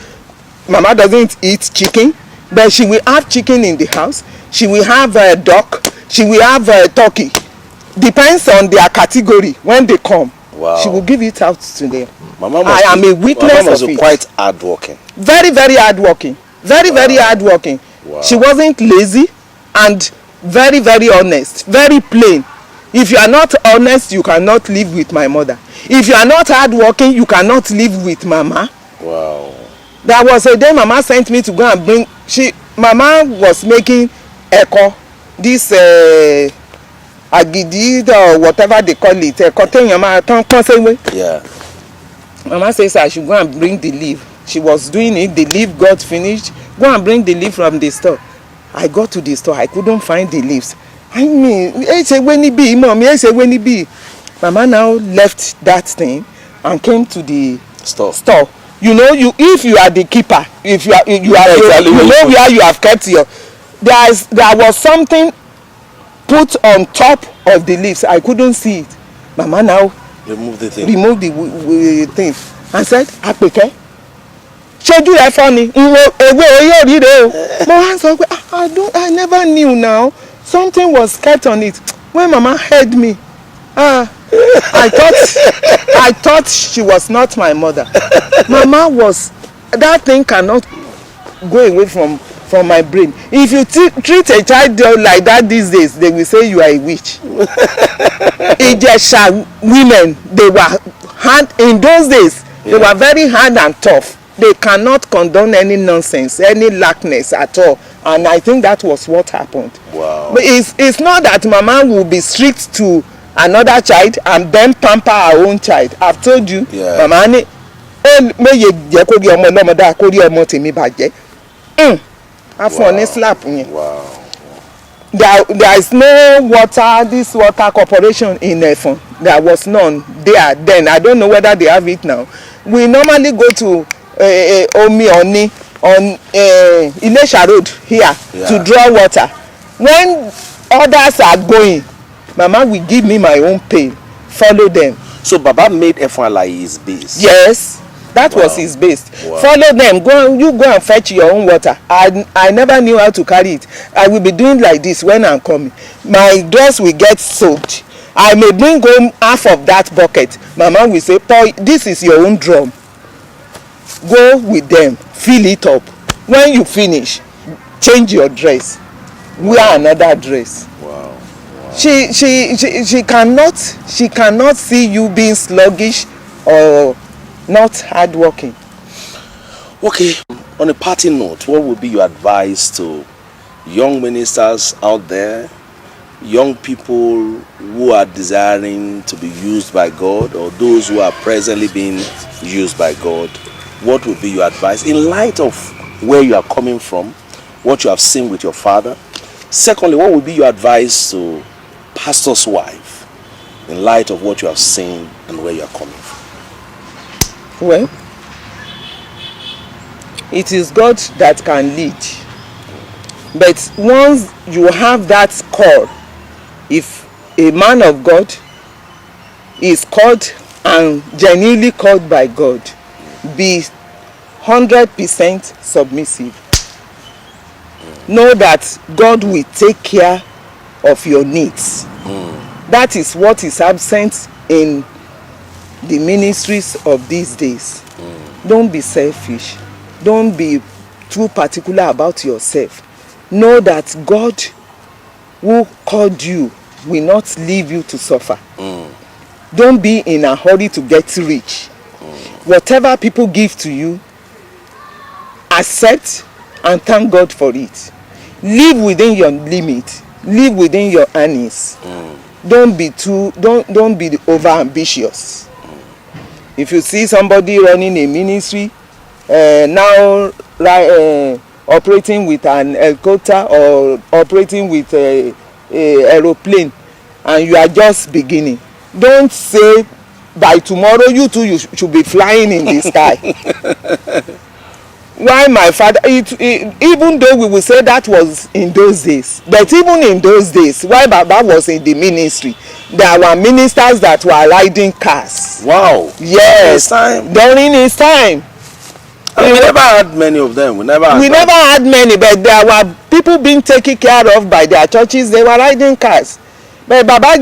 Mama doesn't eat chicken, but she will have chicken in the house. She will have a duck. She will have a turkey. Depends on their category when they come. Wow. She will give it out to them. I am a witness Mama of it. quite hardworking. Very, very hardworking. Very, very hardworking. Wow. She wasn't lazy and very, very honest. Very plain. If you are not honest, you cannot live with my mother. If you are not hardworking, you cannot live with Mama. Wow. There was a day Mama sent me to go and bring. Mama was making eko. This agidi or whatever they call it. Yeah. Mama says I should go and bring the leaf. She was doing it. The leaf got finished. Go and bring the leaf from the store. I got to the store. I couldn't find the leaves. I mean, Mama now left that thing and came to the store. You know, if you are the keeper, if you are exactly, you know where you have kept your. There was something put on top of the leaves. I couldn't see it. Mama now remove the thing. Remove the thing and said, "Apeke, ṣojú ẹ fọ́ ni ewé oyè òrí rẹ o." Mo wá sọ pé I never knew now. Something was kept on it. When Mama heard me, I thought she was not my mother. Mama was. That thing cannot go away from my brain. If you treat a child like that these days, they will say you are a witch. Ijesha women, they were hard in those days. They were very hard and tough. They cannot condone any nonsense, any lackness at all. And I think that was what happened. Wow. But it's not that Mama will be strict to another child and then pamper her own child. I've told you, Mama ni slap. Wow. There is no water, this water corporation in Efon. There was none there then. I don't know whether they have it now. We normally go to Omi Oni on Ilesha Road here to draw water. When others are going, Mama will give me my own pail. Follow them. So Baba made Efon like his base. Yes. That was his base. Wow. Follow them. You go and fetch your own water. I never knew how to carry it. I will be doing like this when I'm coming. My dress will get soaked. I may bring home half of that bucket. Mama will say, "Paul, this is your own drum. Go with them. Fill it up. When you finish, change your dress. Wear another dress." Wow. Wow. She cannot see you being sluggish or not hardworking. Okay, on a parting note, what would be your advice to young ministers out there, young people who are desiring to be used by God, or those who are presently being used by God? What would be your advice in light of where you are coming from, what you have seen with your father? Secondly, what would be your advice to pastor's wife in light of what you have seen and where you are coming from? Well, it is God that can lead. But once you have that call, if a man of God is called and genuinely called by God, be 100% submissive. Know that God will take care of your needs. That is what is absent in the ministries of these days. Don't be selfish. Don't be too particular about yourself. Know that God who called you will not leave you to suffer. Don't be in a hurry to get rich. Whatever people give to you, accept and thank God for it. Live within your limit. Live within your earnings. Don't be over ambitious. If you see somebody running a ministry, now operating with an helicopter or operating with a aeroplane, and you are just beginning, don't say by tomorrow you too you should be flying in the sky. Why my father, even though we will say that was in those days, but even in those days, while Baba was in the ministry, there were ministers that were riding cars. Wow. Yes. During his time. And we never had many of them. We never had many, but there were people being taken care of by their churches. They were riding cars. But Baba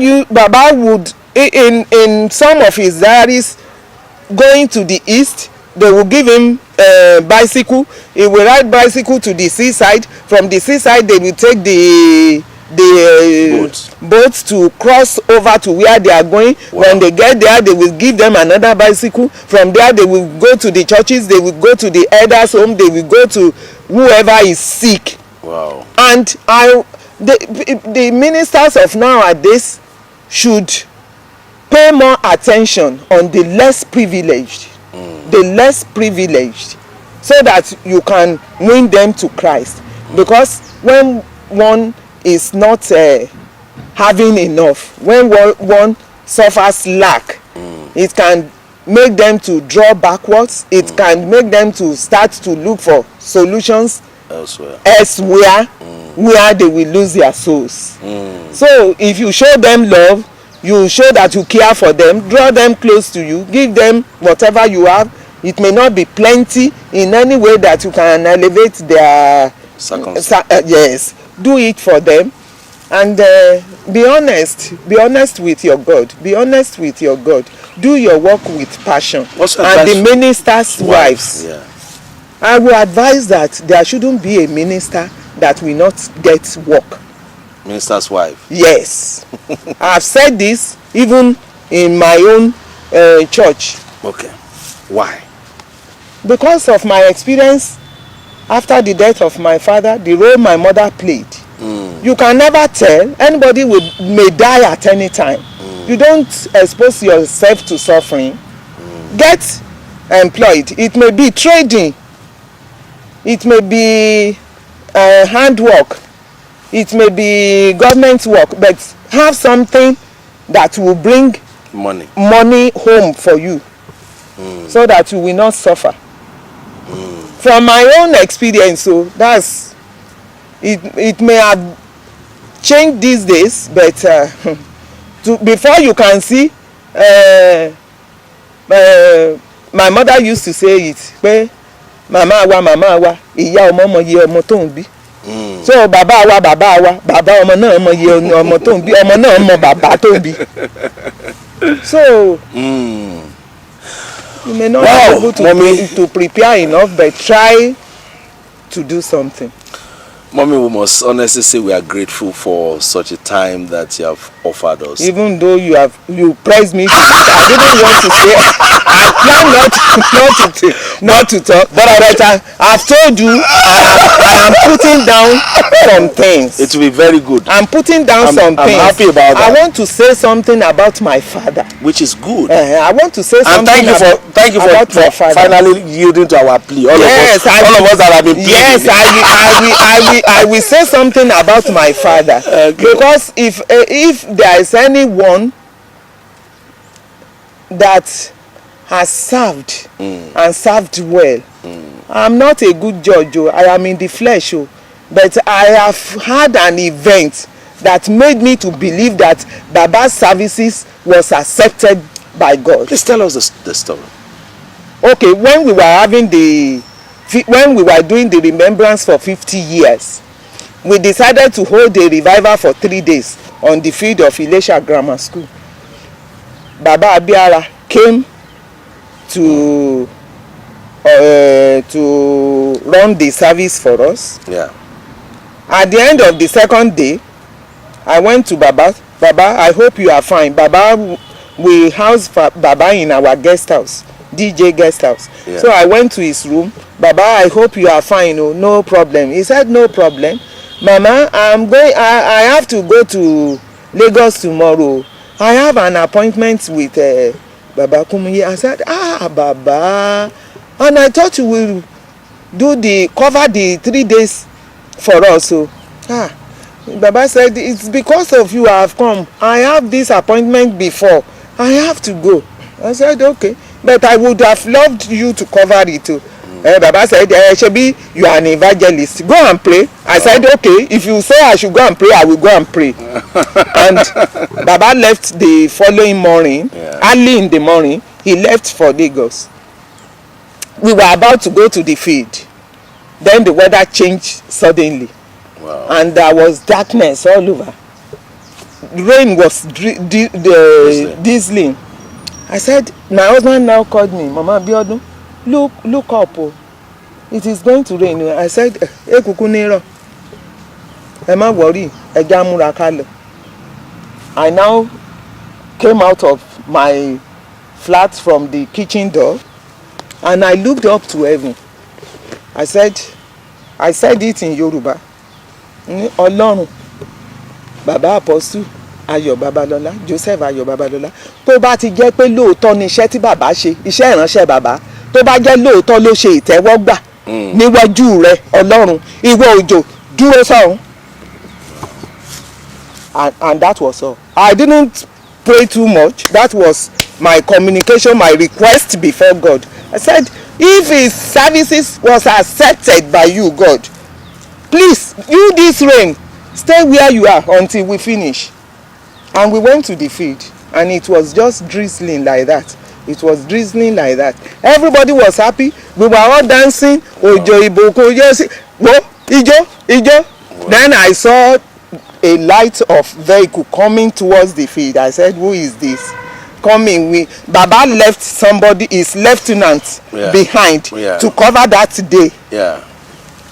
would, in some of his diaries, going to the east, they will give him a bicycle. He will ride bicycle to the seaside. From the seaside, they will take the boats to cross over to where they are going. Wow. When they get there, they will give them another bicycle. From there, they will go to the churches. They will go to the elders' home. They will go to whoever is sick. Wow. And the ministers of nowadays should pay more attention on the less privileged. The less privileged, so that you can win them to Christ. Because when one is not having enough, when one suffers lack, it can make them to draw backwards. It can make them to start to look for solutions elsewhere where they will lose their souls. So if you show them love, you show that you care for them, draw them close to you, give them whatever you have. It may not be plenty in any way that you can elevate their yes, do it for them. And be honest with your God. Be honest with your God. Do your work with passion. And the ministers' wives, I will advise that there shouldn't be a minister that will not get work. Minister's wife? Yes. I have said this even in my own church. Okay. Why? Because of my experience after the death of my father, the role my mother played. You can never tell. Anybody may die at any time. You don't expose yourself to suffering. Get employed. It may be trading. It may be handwork. It may be government work. But have something that will bring money home for you, so that you will not suffer. From my own experience, so that's it may have changed these days, but before you can see, my mother used to say it, pé mama wa ìyá ọmọ mọ iye ọmọ tó ń bí. So bàbá wa bàbá ọmọ náà mọ iye ọmọ tó ń bí, ọmọ náà mọ bàbá tó ń bí. So you may not be able to prepare enough, but try to do something. Mommy, we must honestly say we are grateful for such a time that you have offered us. Even though you praised me, I didn't want to say. I plan not to talk, but I've told you I am putting down some things. It will be very good. I'm putting down some things. I'm happy about that. I want to say something about my father, which is good. I want to say something. And thank you for finally yielding to our plea. All of us that have been pleading. Yes, I will say something about my father. Because if there is anyone that has served and served well, I'm not a good judge. I am in the flesh, but I have had an event that made me to believe that Baba's services was accepted by God. Please tell us the story. Okay, when we were doing the remembrance for 50 years, we decided to hold a revival for 3 days on the field of 𝕸𝕋 Grammar School. Baba Abiara came to run the service for us. Yeah. At the end of the second day, I went to Baba. Baba, I hope you are fine. Baba, we house Baba in our guest house, DJ guest house. Yeah. So I went to his room. Baba, I hope you are fine. Oh, no problem. He said, no problem. Mama, I have to go to Lagos tomorrow. I have an appointment with Baba Kumuyi. I said, Baba, and I thought you will cover the 3 days for us. So, Baba said, it's because of you I have come. I have this appointment before. I have to go. I said, okay, but I would have loved you to cover it too. Baba said, 𝔸𝕸𝕃𝕃, you are an evangelist. Go and pray. I said, okay, if you say I should go and pray, I will go and pray. And Baba left the following morning, early in the morning, he left for Lagos. We were about to go to the field. Then the weather changed suddenly. Wow. And there was darkness all over. Rain was drizzling. I said, my husband now called me, Mama Abiodun, look up. Oh. It is going to rain. I said, kuku niro. Ẹ má worry, ẹ jẹ́ á múra ká lọ. I now came out of my flat from the kitchen door and I looked up to heaven. I said it in Yoruba. Ọlọ́run, Baba Apostle Ayo Babalola, Joseph Ayo Babalola, tó bá ti jẹ́ pé lóòótọ́ ni iṣẹ́ tí bàbá ṣe, iṣẹ́ ìránṣẹ́ bàbá, tó bá jẹ́ lóòótọ́ ló ṣe ìtẹ́wọ́gbà níwájú rẹ Ọlọ́run, ìwọ òjò dúró sọ́run. And that was all. I didn't pray too much. That was my communication, my request before God. I said, if his services was accepted by you, God, please, you this rain, stay where you are until we finish. And we went to the field, and it was just drizzling like that. It was drizzling like that. Everybody was happy. We were all dancing. Ojo iboko, yes, ijo. Then I saw a light of vehicle coming towards the field. I said, who is this? Coming. Baba left somebody, his lieutenant, behind to cover that day. Yeah.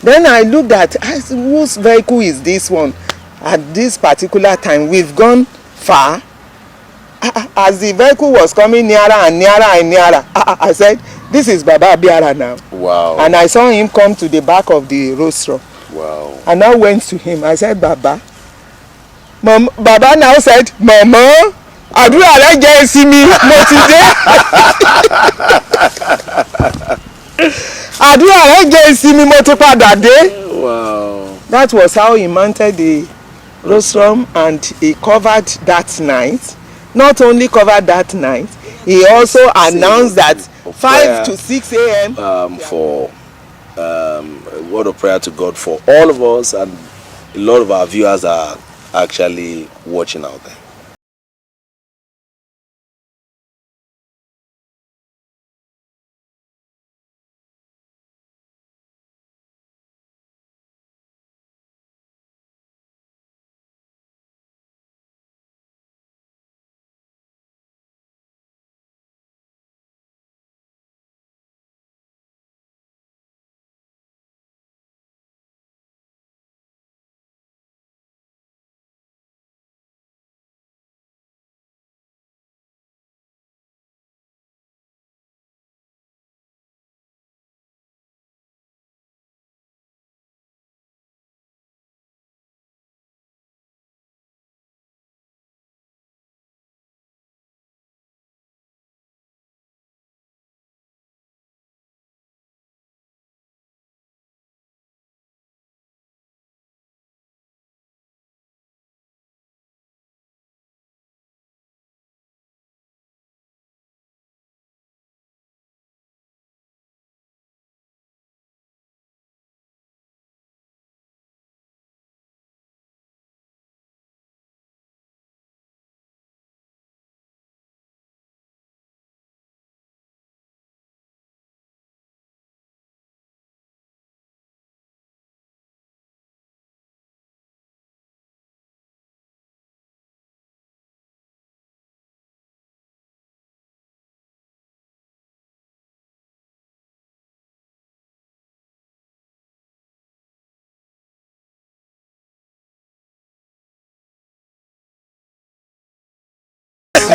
Then I looked at, whose vehicle is this one? At this particular time, we've gone far. As the vehicle was coming nearer and nearer and nearer, I said, this is Baba Abiara now. Wow. And I saw him come to the back of the rostrum. Wow. And I went to him. I said, Baba. Baba now said, Mama, àdúrà rẹ jẹ́ ìsinmi, mo ti dé. Àdúrà rẹ jẹ́ ìsinmi, mo ti padà dé. Wow. That was how he mounted the rostrum, and he covered that night. Not only covered that night, he also announced that 5 to 6 a.m. For a word of prayer to God for all of us, and a lot of our viewers are actually watching out there.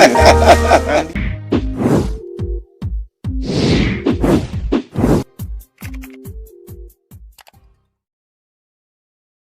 And